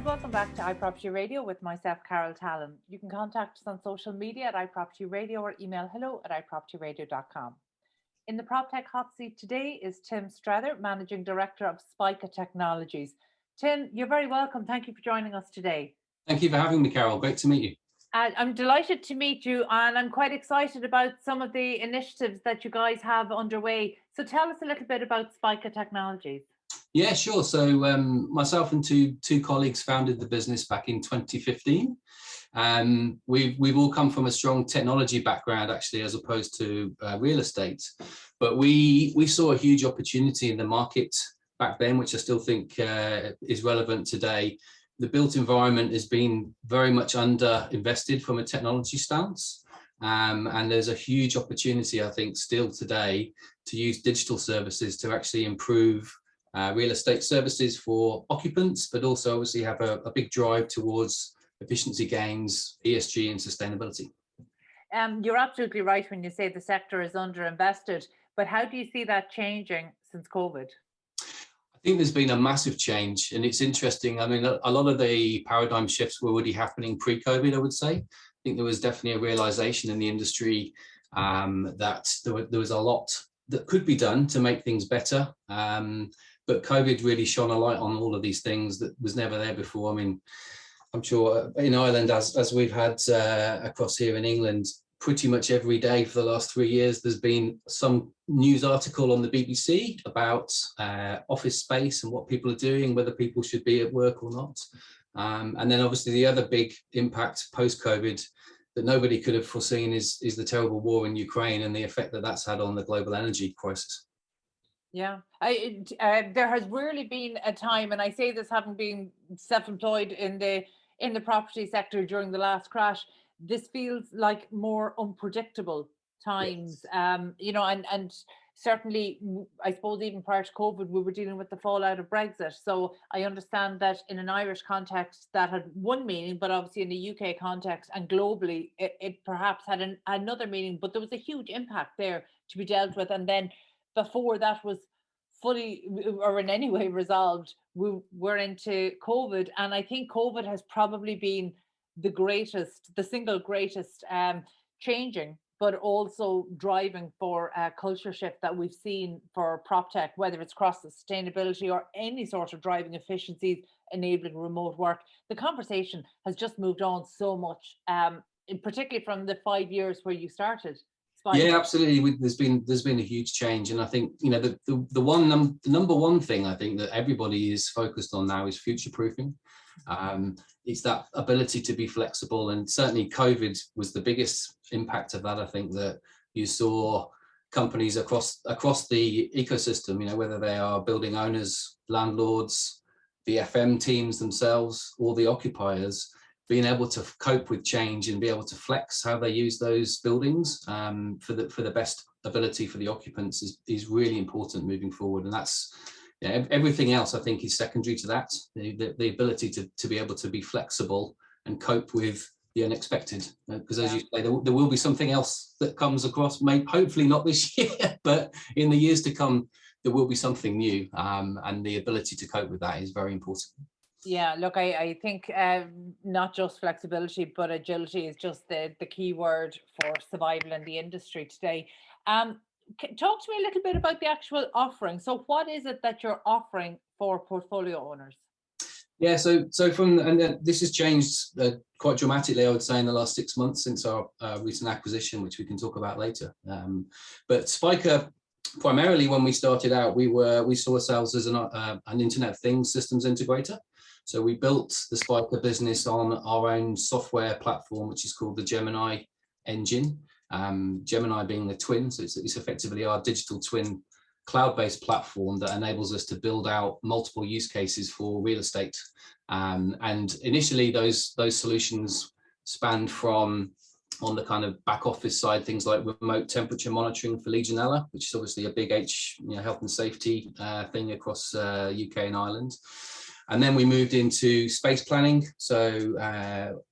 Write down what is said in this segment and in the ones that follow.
and welcome back to iPropertyRadio with myself, Carol Tallon. You can contact us on social media at iPropertyRadio or email hello@iPropertyRadio.com. In the Proptech Hot Seat today is Tim Streather, Managing Director of Spica Technologies. Tim, you're very welcome. Thank you for joining us today. Thank you for having me, Carol. Great to meet you. I'm delighted to meet you, and I'm quite excited about some of the initiatives that you guys have underway. So tell us a little bit about Spica Technologies. Yeah, sure. So myself and two colleagues founded the business back in 2015. We've all come from a strong technology background, actually, as opposed to real estate. But we saw a huge opportunity in the market back then, which I still think is relevant today. The built environment has been very much under invested from a technology stance. And there's a huge opportunity, I think, still today to use digital services to actually improve real estate services for occupants, but also obviously have a big drive towards efficiency gains, ESG and sustainability. You're absolutely right when you say the sector is underinvested, but how do you see that changing since COVID? I think there's been a massive change, and it's interesting. I mean, a lot of the paradigm shifts were already happening pre-COVID, I would say. I think there was definitely a realization in the industry that there was a lot that could be done to make things better. But COVID really shone a light on all of these things that was never there before. I mean, I'm sure in Ireland, as we've had across here in England, pretty much every day for the last 3 years, there's been some news article on the BBC about office space and what people are doing, whether people should be at work or not. And then obviously the other big impact post-COVID that nobody could have foreseen is the terrible war in Ukraine and the effect that that's had on the global energy crisis. Yeah, there has rarely been a time, and I say this having been self-employed in the property sector during the last crash, this feels like more unpredictable times. Yes. You know, and certainly, I suppose even prior to COVID, we were dealing with the fallout of Brexit. So I understand that in an Irish context that had one meaning, but obviously in a UK context and globally, it perhaps had another meaning. But there was a huge impact there to be dealt with, and then before that was fully or in any way resolved, we were into COVID. And I think COVID has probably been the single greatest changing, but also driving for a culture shift that we've seen for PropTech, whether it's cross sustainability or any sort of driving efficiencies, enabling remote work. The conversation has just moved on so much, particularly from the 5 years where you started. Yeah, absolutely. There's been a huge change, and I think the number one thing I think that everybody is focused on now is future proofing. It's that ability to be flexible, and certainly COVID was the biggest impact of that. I think that you saw companies across the ecosystem, whether they are building owners, landlords, the FM teams themselves, or the occupiers, being able to cope with change and be able to flex how they use those buildings for the best ability for the occupants is really important moving forward. And that's everything else I think is secondary to that, the ability to be able to be flexible and cope with the unexpected, because as you say, there will be something else that comes across, hopefully not this year, but in the years to come there will be something new, and the ability to cope with that is very important. Yeah, look, I think not just flexibility, but agility is just the key word for survival in the industry today. Talk to me a little bit about the actual offering. So what is it that you're offering for portfolio owners? Yeah, so this has changed quite dramatically, I would say, in the last 6 months since our recent acquisition, which we can talk about later. But Spica, primarily when we started out, we saw ourselves as an Internet of Things systems integrator. So we built the Spica business on our own software platform, which is called the Gemini engine. Gemini being the twin, so it's effectively our digital twin cloud-based platform that enables us to build out multiple use cases for real estate. And initially, those solutions spanned from, on the kind of back office side, things like remote temperature monitoring for Legionella, which is obviously a big health and safety thing across UK and Ireland. And then we moved into space planning, so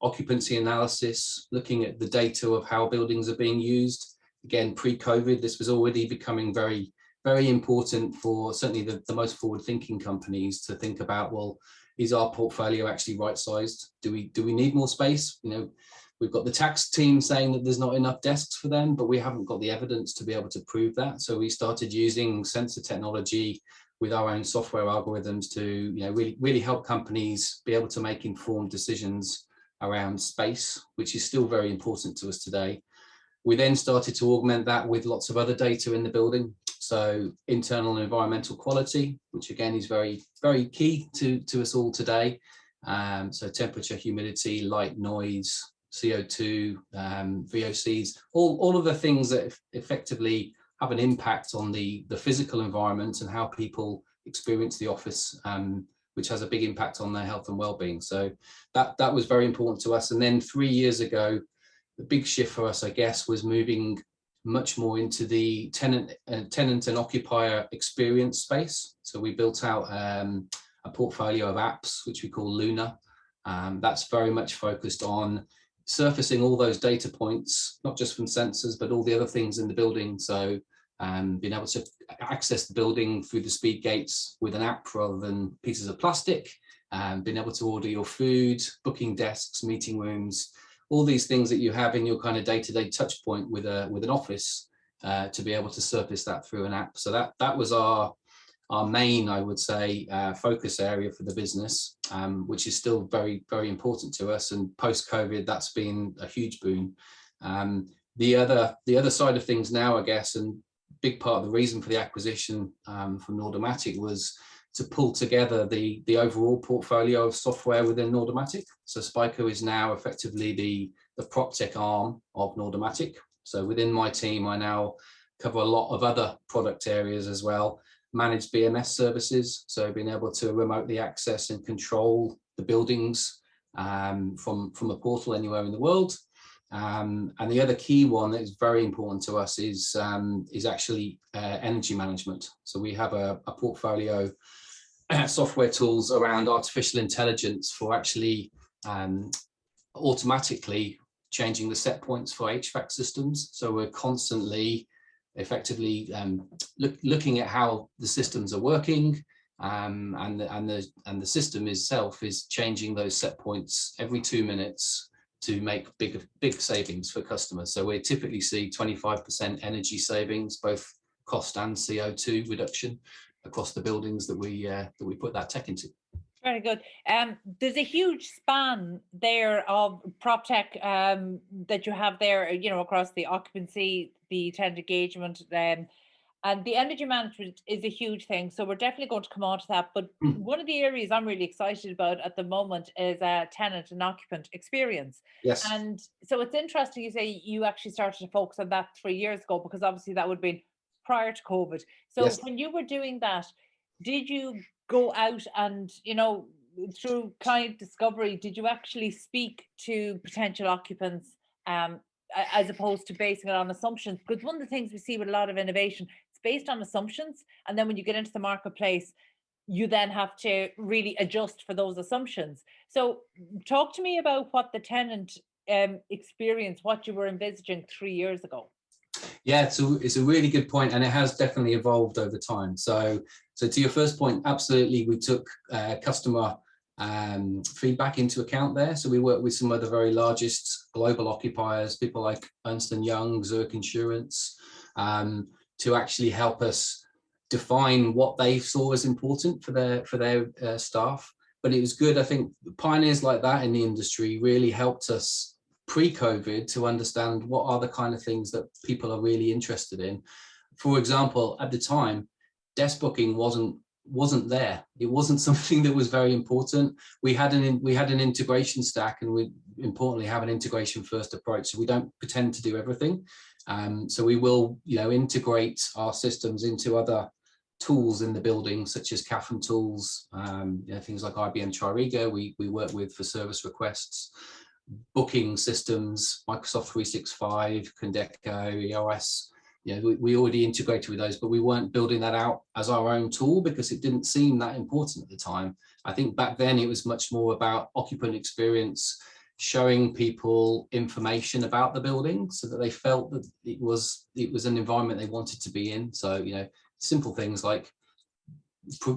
occupancy analysis, looking at the data of how buildings are being used. Again, pre-COVID, this was already becoming very, very important for certainly the most forward-thinking companies to think about, well, is our portfolio actually right sized? Do we need more space? We've got the tax team saying that there's not enough desks for them, but we haven't got the evidence to be able to prove that. So we started using sensor technology with our own software algorithms to really help companies be able to make informed decisions around space, which is still very important to us today. We then started to augment that with lots of other data in the building. So internal and environmental quality, which again is very, very key to us all today. So temperature, humidity, light, noise, CO2, VOCs, all of the things that effectively have an impact on the physical environment and how people experience the office, which has a big impact on their health and well-being. So that was very important to us. And then 3 years ago, the big shift for us, I guess, was moving much more into the tenant and occupier experience space. So we built out a portfolio of apps, which we call Luna. That's very much focused on surfacing all those data points, not just from sensors, but all the other things in the building. So being able to access the building through the speed gates with an app rather than pieces of plastic, being able to order your food, booking desks, meeting rooms, all these things that you have in your kind of day-to-day touch point with an office, to be able to surface that through an app. So that was our main, I would say, focus area for the business, which is still very, very important to us. And post-COVID, that's been a huge boon. The other side of things now, I guess, and big part of the reason for the acquisition from Nordomatic was to pull together the overall portfolio of software within Nordomatic. So Spica is now effectively the Proptech arm of Nordomatic. So within my team, I now cover a lot of other product areas as well. Managed BMS services, so being able to remotely access and control the buildings from a portal anywhere in the world. And the other key one that is very important to us is actually energy management. So we have a portfolio software tools around artificial intelligence for actually automatically changing the set points for HVAC systems. So we're constantly effectively looking at how the systems are working, and the system itself is changing those set points every 2 minutes to make big savings for customers. So we typically see 25% energy savings, both cost and CO2 reduction across the buildings that we put that tech into. Very good. There's a huge span there of Proptech that you have there, across the occupancy, the tenant engagement, and the energy management is a huge thing. So we're definitely going to come on to that. But one of the areas I'm really excited about at the moment is tenant and occupant experience. Yes. And so it's interesting you say you actually started to focus on that 3 years ago, because obviously that would have been prior to COVID. So Yes. when you were doing that, did you go out and, through client discovery, did you actually speak to potential occupants as opposed to basing it on assumptions? Because one of the things we see with a lot of innovation, it's based on assumptions. And then when you get into the marketplace, you then have to really adjust for those assumptions. So talk to me about what the tenant experience, what you were envisaging 3 years ago. Yeah, it's a really good point, and it has definitely evolved over time. So to your first point, absolutely, we took customer feedback into account there. So we worked with some of the very largest global occupiers, people like Ernst & Young, Zurich Insurance, to actually help us define what they saw as important for their staff. But it was good. I think pioneers like that in the industry really helped us pre-COVID to understand what are the kind of things that people are really interested in. For example, at the time, desk booking wasn't there. It wasn't something that was very important. We had an integration stack, and we importantly have an integration first approach. So we don't pretend to do everything. So we will, integrate our systems into other tools in the building, such as CAFM tools, things like IBM Tririga we work with for service requests, booking systems, Microsoft 365, Condeco, EOS. We already integrated with those, but we weren't building that out as our own tool because it didn't seem that important at the time. I think back then it was much more about occupant experience, showing people information about the building so that they felt that it was an environment they wanted to be in. So, simple things like,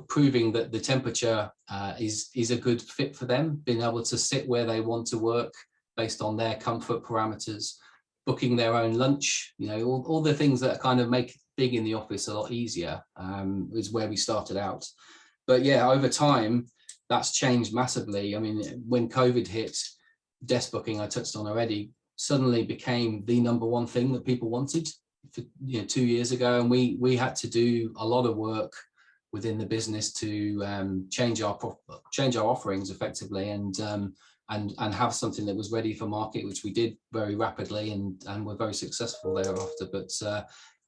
proving that the temperature is a good fit for them, being able to sit where they want to work based on their comfort parameters, booking their own lunch, all the things that kind of make being in the office a lot easier, is where we started out. But yeah, over time, that's changed massively. I mean, when COVID hit, desk booking, I touched on already, suddenly became the number one thing that people wanted for 2 years ago, and we had to do a lot of work within the business to change our offerings effectively, and have something that was ready for market, which we did very rapidly, and were very successful thereafter. But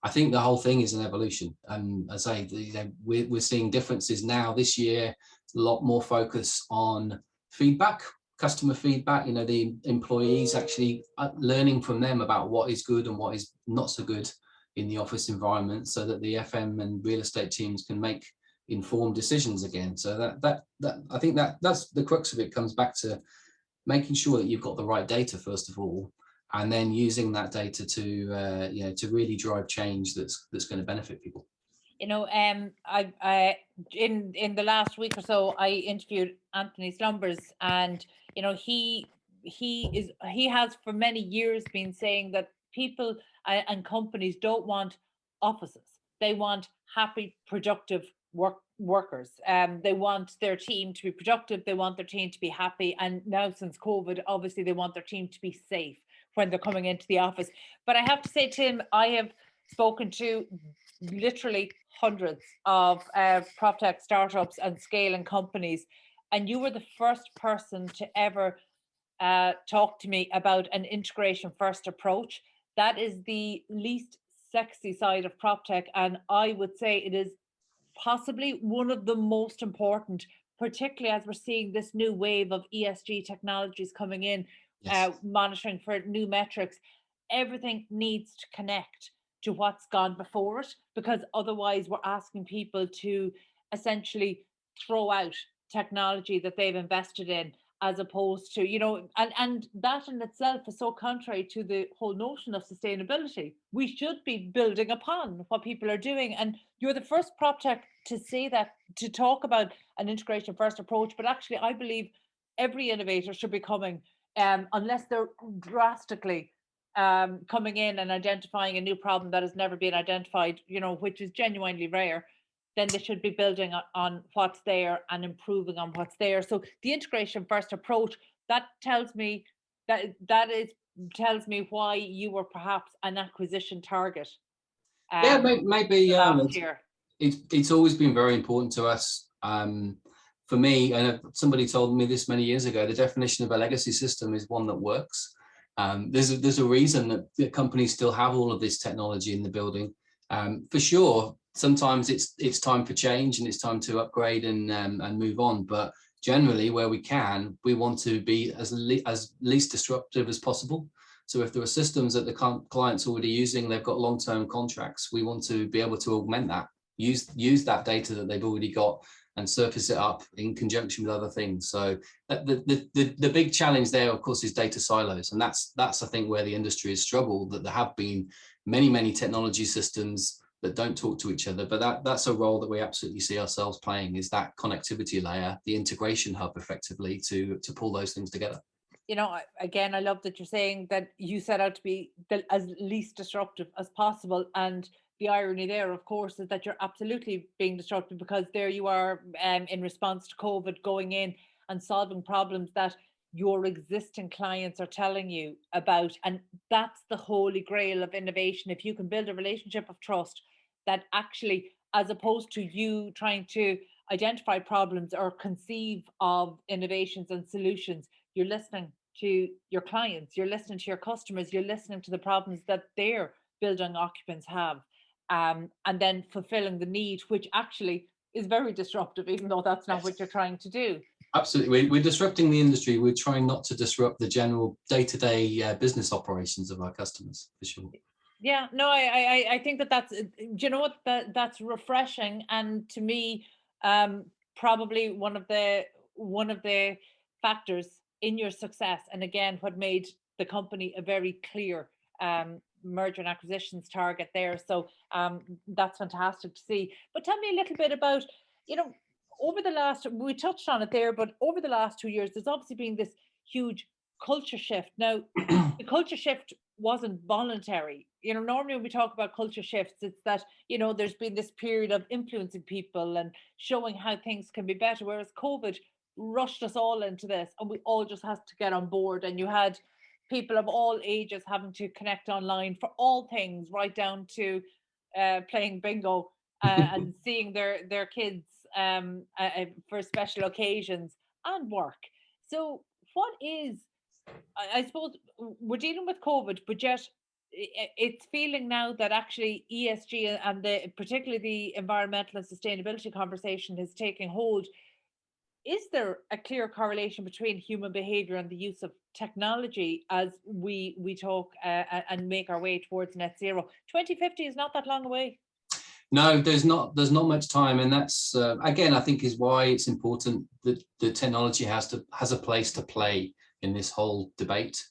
I think the whole thing is an evolution, and as I say, we're seeing differences now this year, a lot more focus on feedback, customer feedback, the employees actually learning from them about what is good and what is not so good in the office environment, so that the FM and real estate teams can make informed decisions again. So that I think that's the crux of it, comes back to making sure that you've got the right data first of all, and then using that data to really drive change that's going to benefit people. I in the last week or so, I interviewed Anthony Slumbers, and he has for many years been saying that people and companies don't want offices. They want happy, productive workers. They want their team to be productive. They want their team to be happy. And now since COVID, obviously they want their team to be safe when they're coming into the office. But I have to say, Tim, I have spoken to literally hundreds of Proptech startups and scaling companies, and you were the first person to ever talk to me about an integration first approach. That is the least sexy side of Proptech, and I would say it is possibly one of the most important, particularly as we're seeing this new wave of ESG technologies coming in. Yes. Monitoring for new metrics. Everything needs to connect to what's gone before it, because otherwise we're asking people to essentially throw out technology that they've invested in, as opposed to, and that in itself is so contrary to the whole notion of sustainability. We should be building upon what people are doing. And you're the first Proptech to say that, to talk about an integration first approach. But actually, I believe every innovator should be coming, unless they're drastically coming in and identifying a new problem that has never been identified, which is genuinely rare, then they should be building on what's there and improving on what's there. So the integration first approach, that tells me why you were perhaps an acquisition target. Yeah, maybe. It's always been very important to us. For me, and somebody told me this many years ago, the definition of a legacy system is one that works. There's a reason that companies still have all of this technology in the building. For sure, sometimes it's time for change and it's time to upgrade and move on. But generally, where we can, we want to be as least disruptive as possible. So if there are systems that the client's already using, they've got long-term contracts, we want to be able to augment that, use that data that they've already got, and surface it up in conjunction with other things. So the big challenge there, of course, is data silos. And that's I think where the industry has struggled, that there have been many technology systems that don't talk to each other. But that's a role that we absolutely see ourselves playing, is that connectivity layer, the integration hub effectively to pull those things together. Again, I love that you're saying that you set out to be as least disruptive as possible. And the irony there, of course, is that you're absolutely being disruptive, because there you are in response to COVID, going in and solving problems that your existing clients are telling you about. And that's the holy grail of innovation. If you can build a relationship of trust that actually, as opposed to you trying to identify problems or conceive of innovations and solutions, you're listening to your clients, you're listening to your customers, you're listening to the problems that their building occupants have. And then fulfilling the need, which actually is very disruptive, even though that's not what you're trying to do. Absolutely. We're disrupting the industry. We're trying not to disrupt the general day-to-day business operations of our customers, for sure. Yeah, no, I think that's, that's refreshing. And to me, probably one of the factors in your success. And again, what made the company a very clear merger and acquisitions target there. So that's fantastic to see. But tell me a little bit about you know, over the last, we touched on it there, but over the last 2 years, there's obviously been this huge culture shift. Now, the culture shift wasn't voluntary. You know, normally when we talk about culture shifts, it's that, you know, there's been this period of influencing people and showing how things can be better, whereas COVID rushed us all into this and we all just had to get on board. And you had people of all ages having to connect online for all things, right down to playing bingo and seeing their kids for special occasions and work. So what is, I suppose we're dealing with COVID, but yet it's feeling now that actually ESG and the particularly the environmental and sustainability conversation is taking hold. Is there a clear correlation between human behavior and the use of technology as we talk and make our way towards net zero? 2050 is not that long away. No, there's not much time, and that's again, I think, is why it's important that the technology has a place to play in this whole debate.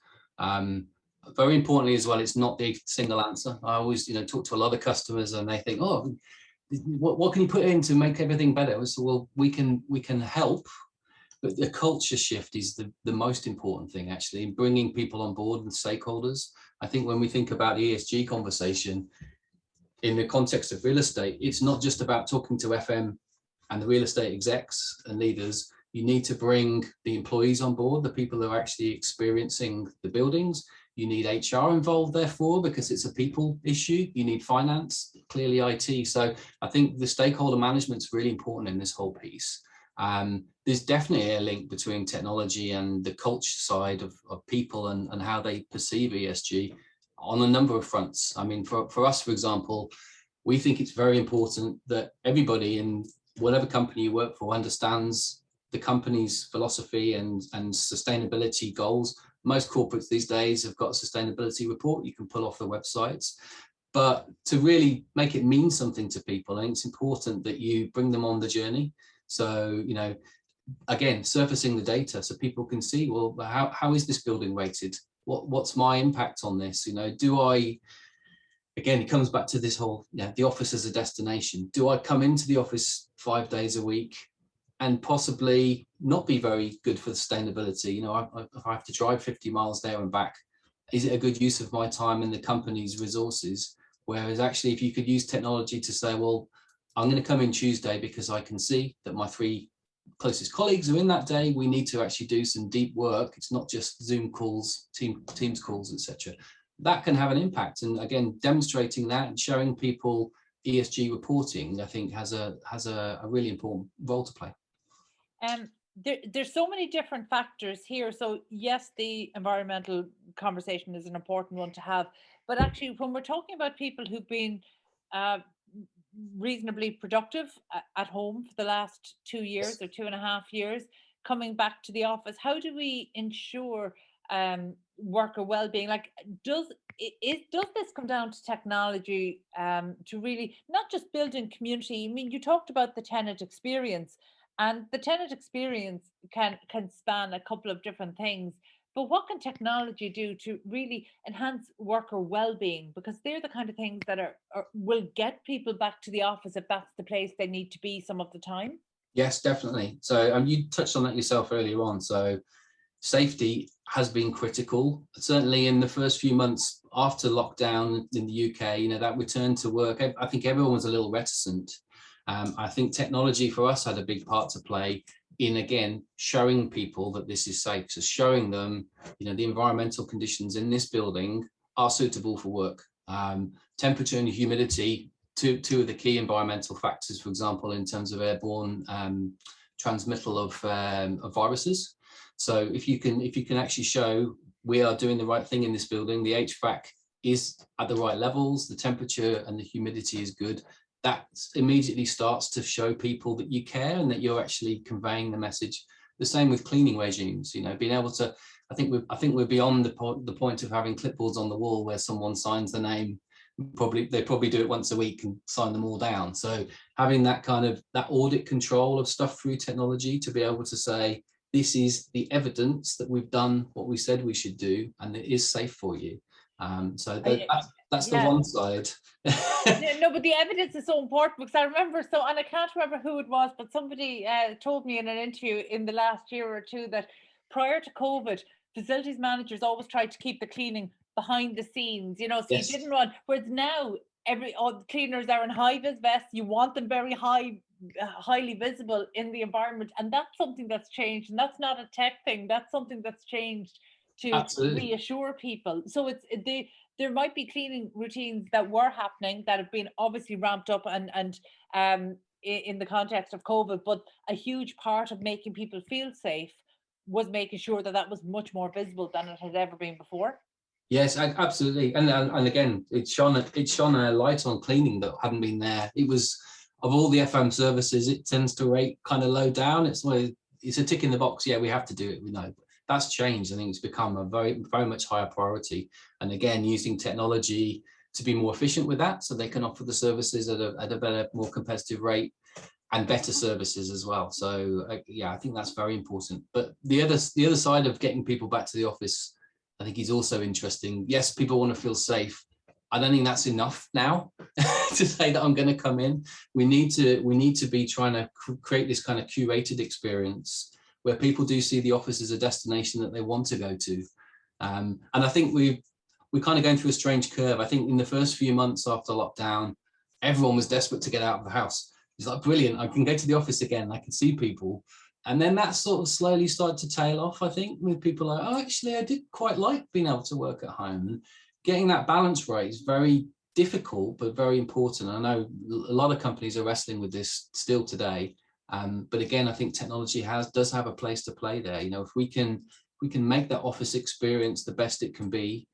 Very importantly as well, it's not the single answer. I always, talk to a lot of customers and they think, oh, what can you put in to make everything better? So, well, we can help, but the culture shift is the most important thing, actually, in bringing people on board and stakeholders. I think when we think about the ESG conversation in the context of real estate, it's not just about talking to FM and the real estate execs and leaders. You need to bring the employees on board, the people who are actually experiencing the buildings. You need HR involved, therefore, because it's a people issue. You need finance, clearly IT. So I think the stakeholder management is really important in this whole piece. There's definitely a link between technology and the culture side of people and how they perceive ESG on a number of fronts. I mean, for us, for example, we think it's very important that everybody in whatever company you work for understands the company's philosophy and sustainability goals. Most corporates these days have got a sustainability report you can pull off the websites. But to really make it mean something to people, I think it's important that you bring them on the journey. So, again, surfacing the data so people can see, well, how is this building rated? What's my impact on this? Do I, again, it comes back to this whole, the office as a destination. Do I come into the office 5 days a week and possibly not be very good for sustainability? If I have to drive 50 miles there and back, is it a good use of my time and the company's resources? Whereas actually, if you could use technology to say, well, I'm going to come in Tuesday because I can see that my 3 closest colleagues are in that day. We need to actually do some deep work. It's not just Zoom calls, Teams calls, etc. That can have an impact. And again, demonstrating that and showing people ESG reporting, I think, has a really important role to play. There's so many different factors here. So yes, the environmental conversation is an important one to have. But actually, when we're talking about people who've been reasonably productive at home for the last 2 years or 2.5 years, coming back to the office, how do we ensure worker well-being? Like, does this come down to technology to really not just building community? I mean, you talked about the tenant experience, and the tenant experience can span a couple of different things. But what can technology do to really enhance worker well-being? Because they're the kind of things that will get people back to the office if that's the place they need to be some of the time. Yes, definitely. So you touched on that yourself earlier on. So safety has been critical, certainly in the first few months after lockdown in the UK, that return to work. I think everyone was a little reticent. I think technology for us had a big part to play in, again, showing people that this is safe. So showing them, the environmental conditions in this building are suitable for work. Temperature and humidity, two of the key environmental factors, for example, in terms of airborne transmittal of viruses. So if you can actually show we are doing the right thing in this building, the HVAC is at the right levels, the temperature and the humidity is good, that immediately starts to show people that you care and that you're actually conveying the message. The same with cleaning regimes, being able to, I think we're beyond the point of having clipboards on the wall where someone signs the name. They probably do it once a week and sign them all down. So having that audit control of stuff through technology to be able to say, this is the evidence that we've done what we said we should do and it is safe for you. So that's the one side. No, but the evidence is so important, because I remember, and I can't remember who it was, but somebody told me in an interview in the last year or two that prior to COVID, facilities managers always tried to keep the cleaning behind the scenes, so Yes. you didn't want, whereas now all the cleaners are in high-vis vests, you want them very highly visible in the environment, and that's something that's changed, and that's not a tech thing, that's something that's changed to Absolutely. reassure people. So there might be cleaning routines that were happening that have been obviously ramped up and in the context of COVID, but a huge part of making people feel safe was making sure that was much more visible than it had ever been before. Yes, absolutely, and again, it shone a light on cleaning that hadn't been there. It was, of all the FM services, it tends to rate kind of low down. It's a tick in the box. Yeah, we have to do it. We know. That's changed. I think it's become a very, very much higher priority. And again, using technology to be more efficient with that, so they can offer the services at a better, more competitive rate, and better services as well. So yeah, I think that's very important. But the other side of getting people back to the office, I think, is also interesting. Yes, people want to feel safe. I don't think that's enough now to say that I'm going to come in. We need to be trying to create this kind of curated experience where people do see the office as a destination that they want to go to. And I think we're kind of going through a strange curve. I think in the first few months after lockdown, everyone was desperate to get out of the house. It's like, brilliant, I can go to the office again, I can see people. And then that sort of slowly started to tail off, I think, with people like, oh, actually, I did quite like being able to work at home. And getting that balance right is very difficult, but very important. I know a lot of companies are wrestling with this still today. But again, I think technology does have a place to play there. If we can make that office experience the best it can be,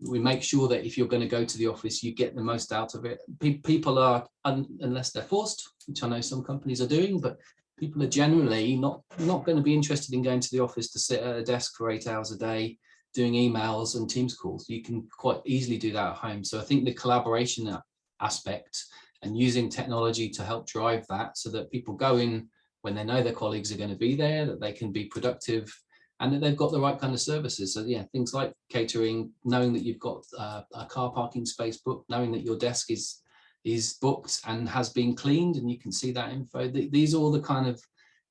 we make sure that if you're going to go to the office, you get the most out of it. People are, unless they're forced, which I know some companies are doing, but people are generally not going to be interested in going to the office to sit at a desk for 8 hours a day doing emails and Teams calls. You can quite easily do that at home. So I think the collaboration aspect and using technology to help drive that, so that people go in when they know their colleagues are going to be there, that they can be productive, and that they've got the right kind of services. So yeah, things like catering, knowing that you've got a car parking space booked, knowing that your desk is booked and has been cleaned, and you can see that info. These are all the kind of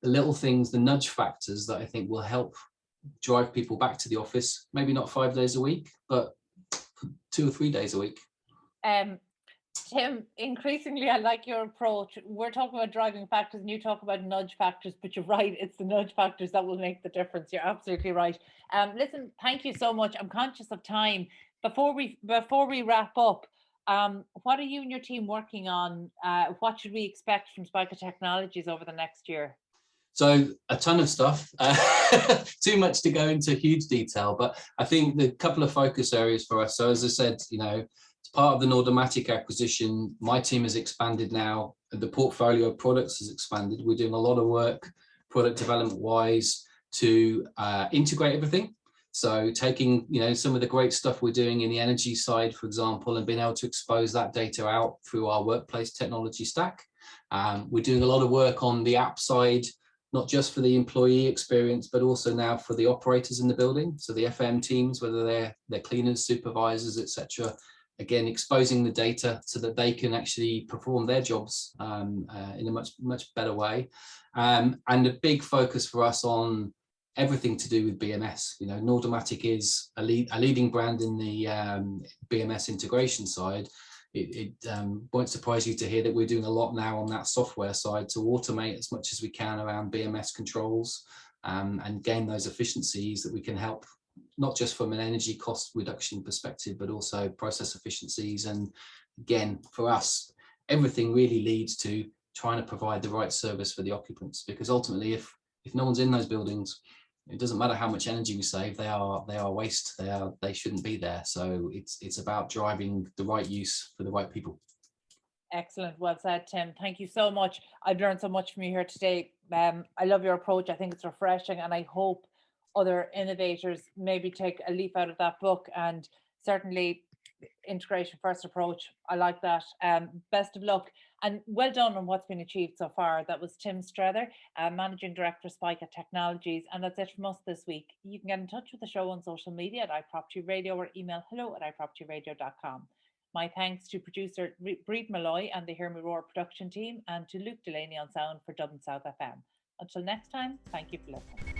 the little things, the nudge factors that I think will help drive people back to the office. Maybe not 5 days a week, but 2 or 3 days a week. Tim, increasingly I like your approach. We're talking about driving factors and you talk about nudge factors, but you're right, it's the nudge factors that will make the difference. You're absolutely right. Listen, thank you so much. I'm conscious of time. Before we wrap up, what are you and your team working on? What should we expect from Spica Technologies over the next year? So a ton of stuff, too much to go into huge detail, but I think the couple of focus areas for us. So as I said, as part of the Nordomatic acquisition, my team has expanded now, and the portfolio of products has expanded. We're doing a lot of work, product development wise, to integrate everything. So taking, some of the great stuff we're doing in the energy side, for example, and being able to expose that data out through our workplace technology stack. We're doing a lot of work on the app side, not just for the employee experience, but also now for the operators in the building. So the FM teams, whether they're cleaners, supervisors, etc. Again, exposing the data so that they can actually perform their jobs in a much better way. And a big focus for us on everything to do with BMS. Nordomatic is a leading brand in the BMS integration side. It won't surprise you to hear that we're doing a lot now on that software side to automate as much as we can around BMS controls and gain those efficiencies that we can help, not just from an energy cost reduction perspective, but also process efficiencies. And again, for us, everything really leads to trying to provide the right service for the occupants, because ultimately, if no one's in those buildings, it doesn't matter how much energy we save, they are waste. They shouldn't be there. So it's about driving the right use for the right people. Excellent. Well said, Tim. Thank you so much. I've learned so much from you here today. I love your approach. I think it's refreshing, and I hope other innovators maybe take a leaf out of that book. And certainly integration first approach. I like that. Best of luck and well done on what's been achieved so far. That was Tim Streather, Managing Director, Spica Technologies. And that's it from us this week. You can get in touch with the show on social media at iPropertyRadio or email hello@iPropertyRadio.com. My thanks to producer Breed Malloy and the Hear Me Roar production team, and to Luke Delaney on sound for Dublin South FM. Until next time, thank you for listening.